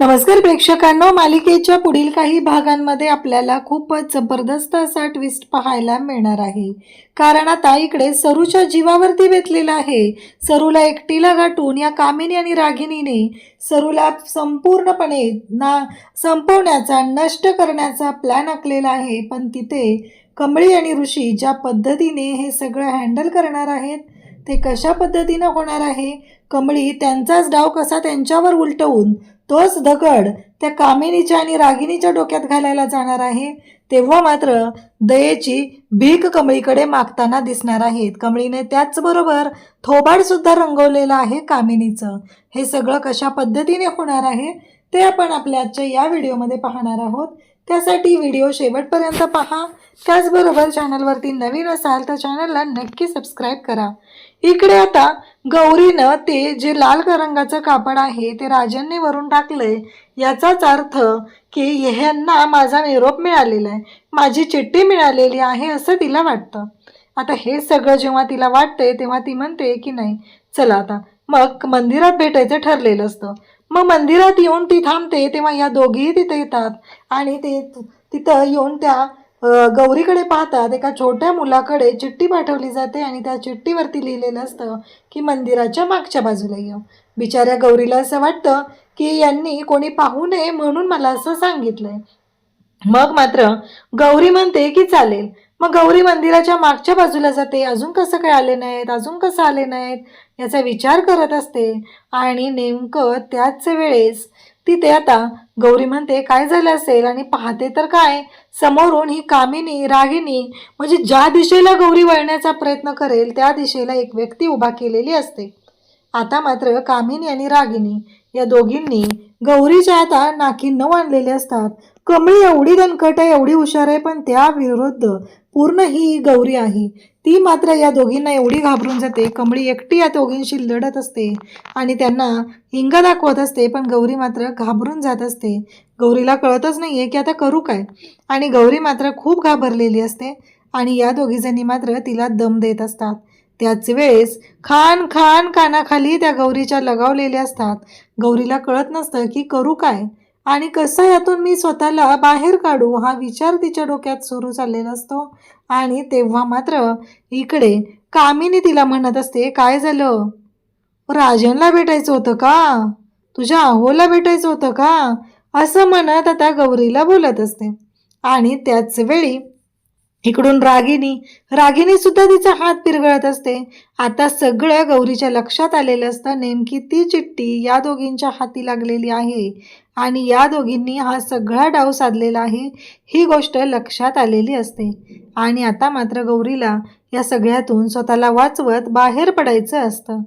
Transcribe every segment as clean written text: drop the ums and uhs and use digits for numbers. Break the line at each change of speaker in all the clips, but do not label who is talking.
नमस्कार प्रेक्षकांनो, मालिकेच्या पुढील काही भागांमध्ये आपल्याला खूपच जबरदस्त असा ट्विस्ट पाहायला मिळणार आहे. कारण आता इकडे सरूच्या जीवावरती बेतलेला आहे. सरूला एकटीला गाठून या कामिनी आणि रागिणीने सरूला संपूर्णपणे संपवण्याचा, नष्ट करण्याचा प्लॅन आखलेला आहे. पण तिथे कमळी आणि ऋषी ज्या पद्धतीने हे सगळं हँडल करणार आहेत, ते कशा पद्धतीनं होणार आहे, कमळी त्यांचाच डाव कसा त्यांच्यावर उलटवून तोच दगड त्या कामिनीच्या आणि रागिणीच्या डोक्यात घालायला जाणार आहे, तेव्हा मात्र दयेची भीक कमळीकडे मागताना दिसणार आहेत. कमळीने त्याचबरोबर थोबाड सुद्धा रंगवलेलं आहे कामिनीचं. हे सगळं कशा पद्धतीने होणार आहे ते आपण आपल्या आजच्या या व्हिडिओमध्ये पाहणार आहोत. त्यासाठी व्हिडिओ शेवटपर्यंत पहा. त्याचबरोबर चॅनलवरती नवीन असाल तर चॅनलला नक्की सबस्क्राईब करा. इकडे आता गौरीनं ते जे लाल रंगाचं कापड आहे ते राजांनी वरून टाकलंय. याचाच अर्थ की ह्यांना माझा निरोप मिळालेला आहे, माझी चिठ्ठी मिळालेली आहे असं तिला वाटतं. आता हे सगळं जेव्हा तिला वाटतंय तेव्हा ती म्हणते की नाही, चला आता मग मंदिरात भेटायचं ठरलेलं असतं. मग मंदिरात येऊन ती थांबते, तेव्हा या दोघीही तिथे येतात आणि ते तिथं येऊन त्या गौरीकडे पाहतात. एका छोट्या मुलाकडे चिठ्ठी पाठवली जाते आणि त्या चिठ्ठीवरती लिहिलेलं असतं की मंदिराच्या मागच्या बाजूला ये. बिचाऱ्या गौरीला असं वाटतं की यांनी कोणी पाहू नये म्हणून मला असं सांगितलंय. मग मात्र गौरी म्हणते की चालेल. मग गौरी मंदिराच्या मागच्या बाजूला जाते. अजून कसं काय आले नाहीत, अजून कसं आले नाहीत याचा विचार करत असते. आणि नेमकं त्याच वेळेस तिथे आता गौरी म्हणते काय झालं असेल, आणि पाहते तर काय, समोरून ही कामिनी रागिणी म्हणजे ज्या दिशेला गौरी वळण्याचा प्रयत्न करेल त्या दिशेला एक व्यक्ती उभा केलेली असते. आता मात्र कामिनी आणि रागिणी या दोघींनी गौरीच्या आता नाकी न आणलेले असतात. कमळी एवढी दणकट आहे, एवढी हुशार आहे, पण त्या विरुद्ध पूर्ण ही गौरी आहे. ती मात्र या दोघींना एवढी घाबरून जाते. कमळी एकटी या दोघींशी लढत असते आणि त्यांना हिंगा दाखवत असते, पण गौरी मात्र घाबरून जात असते. गौरीला कळतच नाहीये की आता करू काय, आणि गौरी मात्र खूप घाबरलेली असते आणि या दोघीजणी मात्र तिला दम देत असतात. त्याच वेळेस खान खान कानाखाली त्या गौरीच्या लगावलेल्या असतात. गौरीला कळत नसतं की करू काय आणि कसं यातून मी स्वतःला बाहेर काढू, हा विचार तिच्या डोक्यात सुरू झालेला असतो. आणि तेव्हा मात्र इकडे कामिनी तिला म्हणत असते, काय झालं, राजनला भेटायचं होतं का, तुझ्या अहोला भेटायचं होतं का, असं म्हणत आता गौरीला बोलत असते. आणि त्याच वेळी इकडून रागिनी सुद्धा तिचा हात पिरगळत असते. आता सगळं गौरीच्या लक्षात आलेलं असतं. नेमकी ती चिठ्ठी या दोघींच्या हाती लागलेली आहे आणि या दोघींनी हा सगळा डाव साधलेला आहे, ही गोष्ट लक्षात आलेली असते. आणि आता मात्र गौरीला या सगळ्यातून स्वतःला वाचवत बाहेर पडायचं असतं.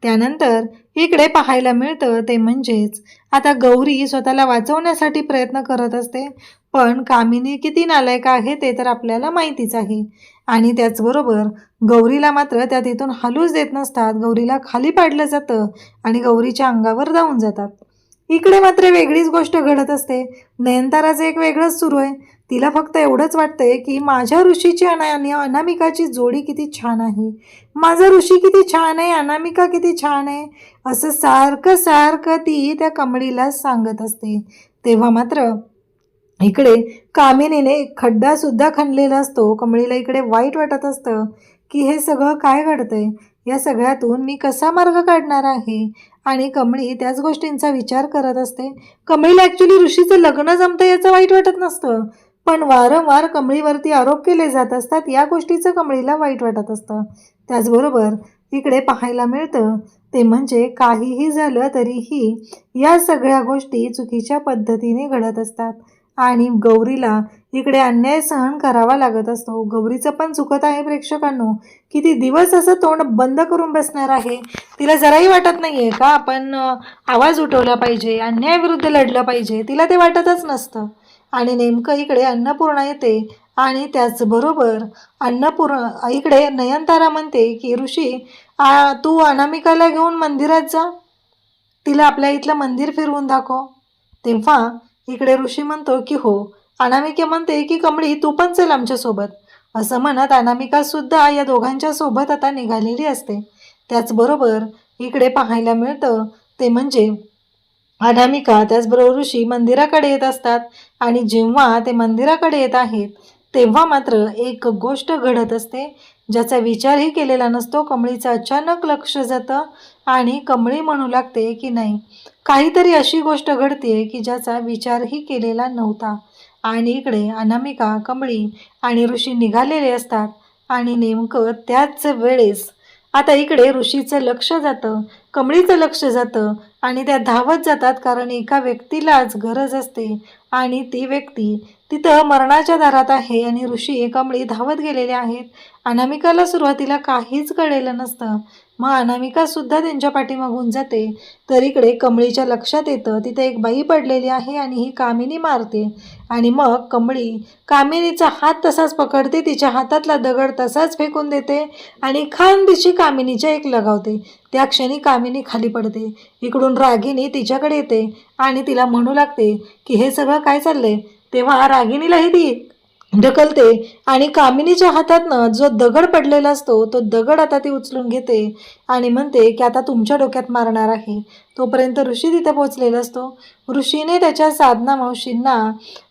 त्यानंतर इकडे पाहायला मिळतं ते म्हणजेच आता गौरी स्वतःला वाचवण्यासाठी प्रयत्न करत असते, पण कामिनी किती नालायक आहे ते तर आपल्याला माहितीच आहे. आणि त्याचबरोबर गौरीला मात्र त्या तिथून हलूच देत नसतात. गौरीला खाली पाडलं जातं आणि गौरीच्या अंगावर जाऊन जातात. इकडे मात्र वेगळीच गोष्ट घडत असते. नयनताराचं एक वेगळंच सुरू आहे. तिला फक्त एवढंच वाटतंय की माझ्या ऋषीची आणि अनामिकाची जोडी किती छान आहे, माझा ऋषी किती छान आहे, अनामिका किती छान आहे, असं सारखं सारखं ती त्या कमळीला सांगत असते. तेव्हा मात्र इकडे कामिनीने खड्डा सुद्धा खणलेला असतो. कमळीला इकडे वाईट वाटत असतं की हे सगळं काय घडतंय, या सगळ्यातून मी कसा मार्ग काढणार आहे. आणि कमळी त्याच गोष्टींचा विचार करत असते. कमळीला ॲक्च्युली ऋषीचं लग्न जमतं याचं वाईट वाटत नसतं, पण वारंवार कमळीवरती आरोप केले जात असतात, या गोष्टीचं कमळीला वाईट वाटत असतं. त्याचबरोबर इकडे पाहायला मिळतं ते म्हणजे काहीही झालं तरीही या सगळ्या गोष्टी चुकीच्या पद्धतीने घडत असतात आणि गौरीला इकडे अन्याय सहन करावा लागत असतो. गौरीचं पण चुकत आहे प्रेक्षकांनो. किती दिवस असं तोंड बंद करून बसणार आहे, तिला जराही वाटत नाहीये का आपण आवाज उठवला पाहिजे, अन्यायाविरुद्ध लढलं पाहिजे, तिला ते वाटतच नसतं. आणि नेमकं इकडे अन्नपूर्णा येते आणि त्याचबरोबर इकडे नयनतारा म्हणते की ऋषी तू अनामिकाला घेऊन मंदिरात जा, तिला आपल्या इथलं मंदिर फिरवून दाखव. तेव्हा इकडे ऋषी म्हणतो की हो. अनामिका म्हणते की कमळी तू पण चल आमच्यासोबत, असं म्हणत अनामिका सुद्धा या दोघांच्या सोबत आता निघालेली असते. त्याचबरोबर इकडे पाहायला मिळतं ते म्हणजे अनामिका त्याचबरोबर ऋषी मंदिराकडे येत असतात आणि जेव्हा ते मंदिराकडे येत आहेत तेव्हा मात्र एक गोष्ट घडत असते ज्याचा विचारही केलेला नसतो. कमळीचं अचानक लक्ष जातं आणि कमळी म्हणू लागते की नाही, काहीतरी अशी गोष्ट घडते की ज्याचा विचारही केलेला नव्हता. आणि इकडे अनामिका, कमळी आणि ऋषी निघालेले असतात आणि नेमकं त्याच वेळेस आता इकडे ऋषीचं लक्ष जातं, कमळीचं लक्ष जातं आणि त्या धावत जातात, कारण एका व्यक्तीलाच गरज असते आणि ती व्यक्ती तिथं मरणाच्या दारात आहे आणि ऋषी कमळी धावत गेलेले आहेत. अनामिकाला सुरुवातीला काहीच कळलेलं नसतं. मग अनामिकासुद्धा त्यांच्या पाठीमागून जाते. तर इकडे कमळीच्या लक्षात येतं तिथे एक बाई पडलेली आहे आणि ही कामिनी मारते. आणि मग कमळी कामिनीचा हात तसाच पकडते, तिच्या हातातला दगड तसाच फेकून देते आणि खांदीशी कामिनीच्या एक लगावते. त्या क्षणी कामिनी खाली पडते. इकडून रागिनी तिच्याकडे येते आणि तिला म्हणू लागते की हे सगळं काय चाललंय. तेव्हा रागिनीलाही ती ढकलते आणि कामिनीच्या हातातनं जो दगड पडलेला असतो तो दगड आता ती उचलून घेते आणि म्हणते की आता तुमच्या डोक्यात मारणार आहे. तोपर्यंत ऋषी तिथे पोचलेला असतो. ऋषीने त्याच्या साधना मावशींना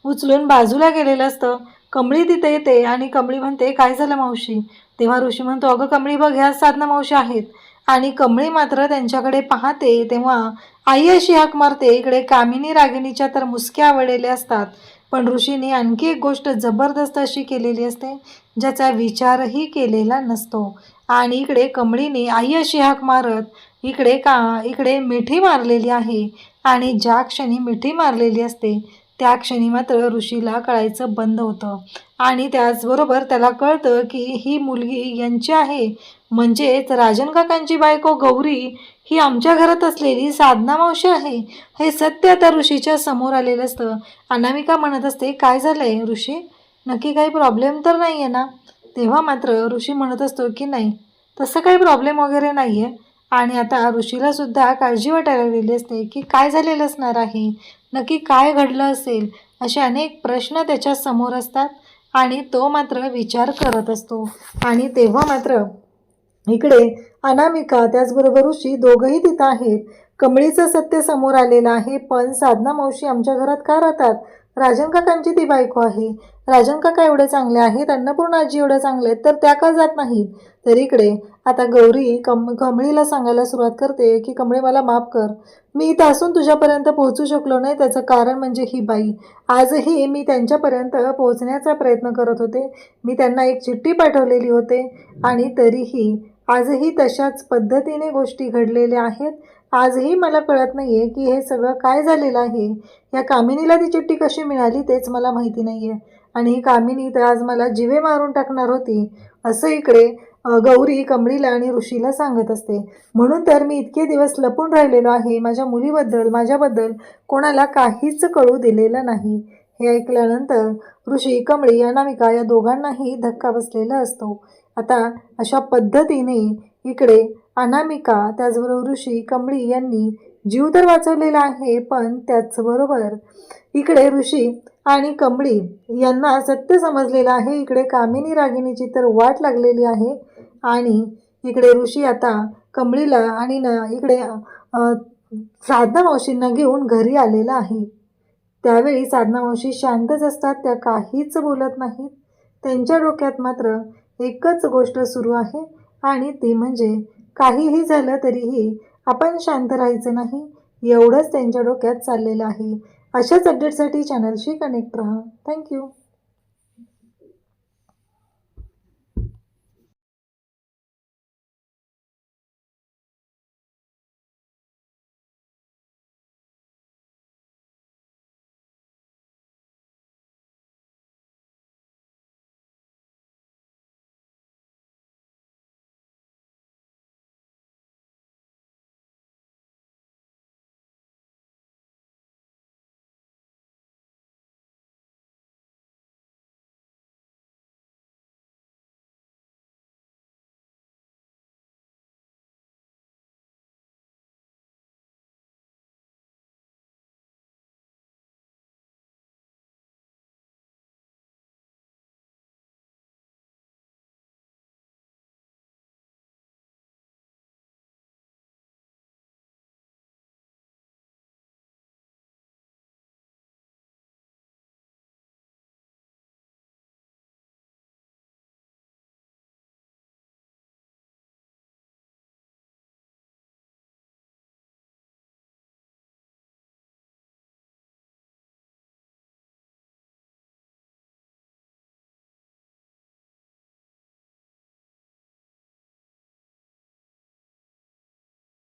उचलून बाजूला गेलेलं असतं. कमळी तिथे येते आणि कमळी म्हणते काय झालं मावशी. तेव्हा ऋषी म्हणतो अगं कमळी बघ, ह्या साधना मावशी आहेत. आणि कमळी मात्र त्यांच्याकडे पाहते तेव्हा आई अशी हाक मारते. इकडे कामिनी रागिणीच्या तर मुसक्या आवडलेल्या असतात, पण ऋषीने आणखी एक गोष्ट जबरदस्त अशी केलेली असते ज्याचा विचारही केलेला नसतो. आणि इकडे कमळीने आई अशी हाक मारत इकडे मिठी मारलेली आहे आणि ज्या क्षणी मिठी मारलेली असते त्या क्षणी मात्र ऋषीला कळायचं बंद होतं आणि त्याचबरोबर त्याला कळतं की ही मुलगी यांची आहे, म्हणजेच राजन काकांची बायको गौरी ही आमच्या घरात असलेली साधना मावशी आहे. हे सत्य आता ऋषीच्या समोर आलेलं असतं. अनामिका म्हणत असते काय झालंय ऋषी, नक्की काही प्रॉब्लेम तर नाही आहे ना. तेव्हा मात्र ऋषी म्हणत असतो की नाही, तसं काही प्रॉब्लेम वगैरे नाही आहे. आणि आता ऋषीला सुद्धा काळजी वाटायला लागलेली असते की काय झालेलं असणार आहे, नक्की काय घडलं असेल, असे अनेक प्रश्न त्याच्या समोर असतात आणि तो मात्र विचार करत असतो. आणि तेव्हा मात्र इकडे अनामिका त्याचबरोबर ऋषी दोघंही तिथं आहेत. कमळीचं सत्य समोर आलेलं आहे, पण साधना मावशी आमच्या घरात का राहतात, राजन काकांची ती बायको आहे. राजन काका एवढे चांगले आहेत, अन्नपूर्णा आजी एवढे चांगले आहेत, तर त्या का जात नाहीत. तर इकडे आता गौरी कमळीला सांगायला सुरुवात करते की कमळी मला माफ कर, मी इथं असून तुझ्यापर्यंत पोहोचू शकलो नाही, त्याचं कारण म्हणजे ही बाई. आजही मी त्यांच्यापर्यंत पोहोचण्याचा प्रयत्न करत होते, मी त्यांना एक चिठ्ठी पाठवलेली होते आणि तरीही आजही तशाच पद्धतीने गोष्टी घडलेल्या आहेत. आजही मला कळत नाही आहे की हे सगळं काय झालेलं आहे. या कामिनीला ती चिठ्ठी कशी मिळाली तेच मला माहिती नाही आहे आणि ही कामिनी तर आज मला जिवे मारून टाकणार होती, असं इकडे गौरी कमळीला आणि ऋषीला सांगत असते. म्हणून तर मी इतके दिवस लपून राहिलेलो आहे, माझ्या मुलीबद्दल माझ्याबद्दल कोणाला काहीच कळू दिलेलं नाही. हे ऐकल्यानंतर ऋषी, कमळी, अनामिका या दोघांनाही धक्का बसलेला असतो. आता अशा पद्धतीने इकडे अनामिका त्याचबरोबर ऋषी, कमळी यांनी जीव तर वाचवलेला आहे, पण त्याचबरोबर इकडे ऋषी आणि कमळी यांना सत्य समजलेलं आहे. इकडे कामिनी रागिणीची तर वाट लागलेली आहे आणि इकडे ऋषी आता कमळीला आणि इकडे साधना मावशींना घेऊन घरी आलेला आहे. त्यावेळी साधना मावशी शांतच असतात, त्या काहीच बोलत नाहीत. त्यांच्या डोक्यात मात्र एकच गोष्ट सुरू आहे आणि ती म्हणजे काहीही झालं तरीही आपण शांत राहायचं नाही, एवढंच त्यांच्या डोक्यात चाललेलं आहे. अशाच अपडेटसाठी चॅनलशी कनेक्ट राहा. थँक्यू.